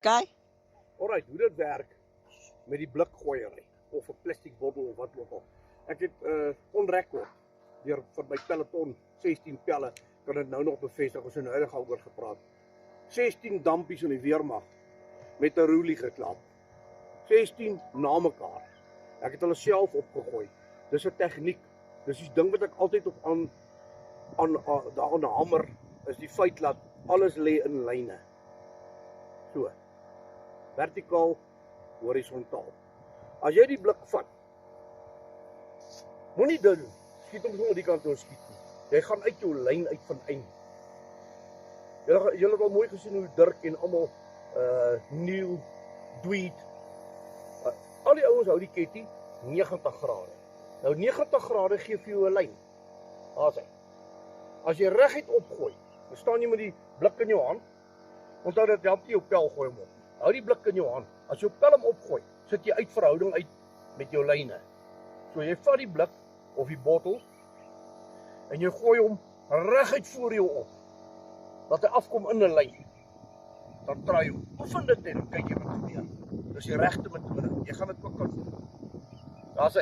Okay. Alright, hoe dit werk met die blikgooiery of 'n plastiek bottel of wat ook al. Ek het on record deur vir my peloton 16 pelle kan dit nou nog bevestig, ons het nou eendag oor gepraat. 16 dampies in die weermag met 'n roelie geklap. 16 na mekaar. Ek het hulle self opgegooi. Dis 'n tegniek. Dis die ding wat ek altyd op aan hamer is die feit dat alles lê in lyne. So. Vertikaal, horisontaal. As jy die blik vat, moenie dit doen. Skiet hom so aan die kant toe skiet nie. Jy gaan uit jou lyn uit van eind. Julle het al mooi gesien hoe Dirk en almal Neil, Tweed. Al die ouens hou die ketty 90 grade. Nou 90 grade gee vir jou 'n lyn. Daar's hy. As jy reguit opgooi, dan staan jy met die blik in jou hand. Onthou dat help jy jou pel gooi hom op. Hou die blik in jou hand. As jou pel hom opgooi, sit jy uit verhouding uit met jou lyne. So jy vat die blik of die bottel en jy gooi hom reguit voor jou op. Dat hy afkom in 'n lyn. Dan draai hom. Oefen dit net, kyk jy wat gebeur. Dis die regte metode. Jy gaan dit ook kan doen.